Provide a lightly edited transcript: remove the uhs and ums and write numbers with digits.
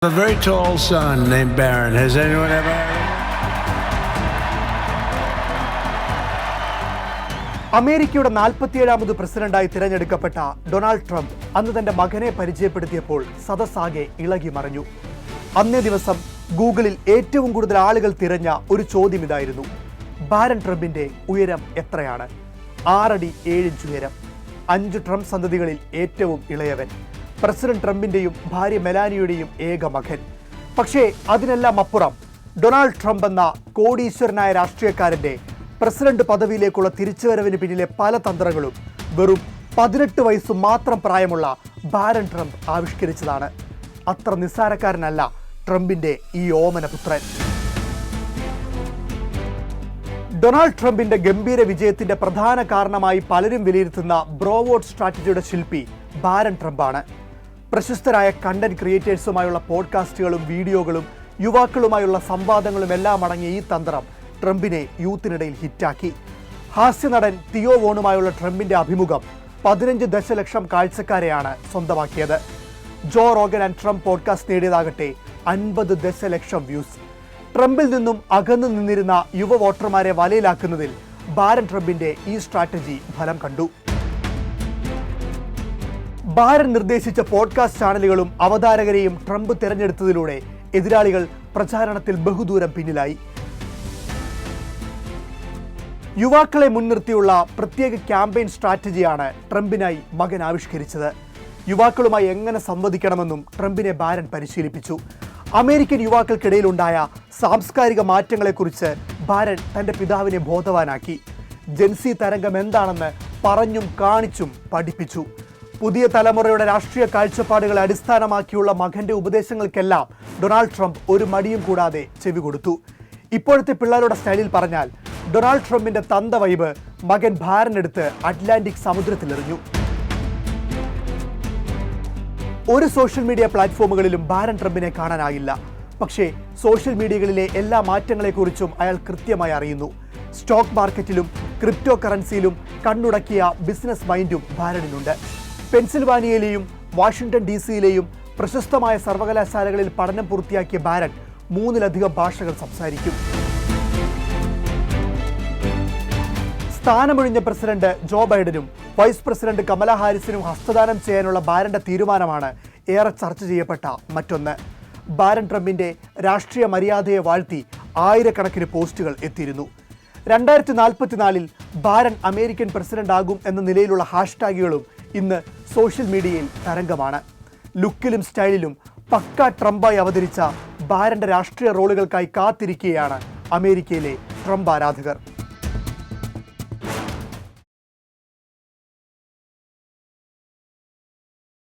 A very tall son named Barron. Has anyone ever heard of him? അമേരിക്കയുടെ 47ാമത് പ്രസിഡന്റായി തിരഞ്ഞെടുക്കപ്പെട്ട Donald Trump അന്ന് തന്റെ മകനെ പരിചയപ്പെടുത്തിയപ്പോൾ സദസ്സാകെ ഇളകി മറിഞ്ഞു. അന്നേ ദിവസം ഗൂഗിളിൽ ഏറ്റവും കൂടുതൽ ആളുകൾ തിരഞ്ഞ ഒരു ചോദ്യം ഇതായിരുന്നു: ബാരൻ ട്രംപിന്റെ ഉയരം എത്രയാണ്? 6 അടി 7 ഇഞ്ച് ഉയരം. 5 ട്രംപ് സന്തതികളിൽ ഏറ്റവും ഇളയവൻ. പ്രസിഡന്റ് ട്രംപിന്റെയും ഭാര്യ മെലാനിയുടെയും ഏക മകൻ. പക്ഷേ അതിനെല്ലാം അപ്പുറം ഡൊണാൾഡ് ട്രംപ് എന്ന കോടീശ്വരനായ രാഷ്ട്രീയക്കാരന്റെ പ്രസിഡന്റ് പദവിയിലേക്കുള്ള തിരിച്ചുവരവിന് പിന്നിലെ പല തന്ത്രങ്ങളും വെറും 18 വയസ്സ് മാത്രം പ്രായമുള്ള ബാരൻ ട്രംപ് ആവിഷ്കരിച്ചതാണ്. അത്ര നിസ്സാരക്കാരനല്ല ട്രംപിന്റെ ഈ ഓമനപുത്രൻ. ഡൊണാൾഡ് ട്രംപിന്റെ ഗംഭീര വിജയത്തിന്റെ പ്രധാന കാരണമായി പലരും വിലയിരുത്തുന്ന ബ്രോവോഡ് സ്ട്രാറ്റജിയുടെ ശില്പി ബാരൻ ട്രംപാണ്. പ്രശസ്തരായ കണ്ടന്റ് ക്രിയേറ്റേഴ്സുമായുള്ള പോഡ്കാസ്റ്റുകളും വീഡിയോകളും യുവാക്കളുമായുള്ള സംവാദങ്ങളും എല്ലാം അടങ്ങിയ ഈ തന്ത്രം ട്രംപിനെ യൂത്തിനിടയിൽ ഹിറ്റാക്കി. ഹാസ്യനടൻ തിയോ വോണുമായുള്ള ട്രംപിന്റെ അഭിമുഖം 15 ദശലക്ഷം കാഴ്ചക്കാരെയാണ് സ്വന്തമാക്കിയത്. Joe Rogan and Trump podcast നേടിയതാകട്ടെ 50 ദശലക്ഷം വ്യൂസ്. ട്രംപിൽ നിന്നും അകന്നു നിന്നിരുന്ന യുവ വോട്ടർമാരെ വലയിലാക്കുന്നതിൽ ബാരൻ ട്രംപിന്റെ ഈ സ്ട്രാറ്റജി ഫലം കണ്ടു. ബാരൻ നിർദ്ദേശിച്ച പോഡ്കാസ്റ്റ് ചാനലുകളും അവതാരകരെയും ട്രംപ് തിരഞ്ഞെടുത്തതിലൂടെ എതിരാളികൾ പ്രചാരണത്തിൽ ബഹുദൂരം പിന്നിലായി. യുവാക്കളെ മുൻനിർത്തിയുള്ള പ്രത്യേക ക്യാമ്പയിൻ സ്ട്രാറ്റജിയാണ് ട്രംപിനായി മകൻ ആവിഷ്കരിച്ചത്. യുവാക്കളുമായി എങ്ങനെ സംവദിക്കണമെന്നും ട്രംപിനെ ബാരൻ പരിശീലിപ്പിച്ചു. അമേരിക്കൻ യുവാക്കൾക്കിടയിലുണ്ടായ സാംസ്കാരിക മാറ്റങ്ങളെക്കുറിച്ച് ബാരൻ തൻ്റെ പിതാവിനെ ബോധവാനാക്കി. ജെൻസി തരംഗം എന്താണെന്ന് പറഞ്ഞും കാണിച്ചും പഠിപ്പിച്ചു. പുതിയ തലമുറയുടെ രാഷ്ട്രീയ കാഴ്ചപ്പാടുകളെ അടിസ്ഥാനമാക്കിയുള്ള മകന്റെ ഉപദേശങ്ങൾക്കെല്ലാം ഡൊണാൾഡ് ട്രംപ് ഒരു മടിയും കൂടാതെ ചെവി കൊടുത്തു. ഇപ്പോഴത്തെ പിള്ളേരുടെ സ്റ്റൈലിൽ പറഞ്ഞാൽ ഡൊണാൾഡ് ട്രംപിന്റെ തന്ത വൈബ് മകൻ ബാരനെടുത്ത് അറ്റ്ലാന്റിക് സമുദ്രത്തിലെറിഞ്ഞു. ഒരു സോഷ്യൽ മീഡിയ പ്ലാറ്റ്ഫോമുകളിലും ബാരൻ ട്രംപിനെ കാണാനാകില്ല. പക്ഷേ സോഷ്യൽ മീഡിയകളിലെ എല്ലാ മാറ്റങ്ങളെക്കുറിച്ചും അയാൾ കൃത്യമായി അറിയുന്നു. സ്റ്റോക്ക് മാർക്കറ്റിലും ക്രിപ്റ്റോ കറൻസിയിലും കണ്ണുടക്കിയ ബിസിനസ് മൈൻഡും ബാരനിലുണ്ട്. പെൻസിൽവാനിയയിലെയും വാഷിംഗ്ടൺ DC-യിലെയും പ്രശസ്തമായ സർവകലാശാലകളിൽ പഠനം പൂർത്തിയാക്കിയ ബാരൻ 3ലധികം ഭാഷകൾ സംസാരിക്കും. സ്ഥാനമൊഴിഞ്ഞ പ്രസിഡന്റ് ജോ ബൈഡനും വൈസ് പ്രസിഡന്റ് കമല ഹാരിസിനും ഹസ്തദാനം ചെയ്യാനുള്ള ബാരന്റെ തീരുമാനമാണ് ഏറെ ചർച്ച ചെയ്യപ്പെട്ട മറ്റൊന്ന്. ബാരൻ ട്രംപിന്റെ രാഷ്ട്രീയ മര്യാദയെ വാഴ്ത്തി ആയിരക്കണക്കിന് പോസ്റ്റുകൾ എത്തിയിരുന്നു. 2044 ബാരൻ അമേരിക്കൻ പ്രസിഡന്റ് ആകും എന്ന നിലയിലുള്ള ഹാഷ്ടാഗുകളും ഇന്ന് സോഷ്യൽ മീഡിയയിൽ തരംഗമാണ്. ലുക്കിലും സ്റ്റൈലിലും പക്ക ട്രംപായി അവതരിച്ച ബാരന്റെ രാഷ്ട്രീയ റോളുകൾക്കായി കാത്തിരിക്കുകയാണ് അമേരിക്കയിലെ ട്രംപ് ആരാധകർ.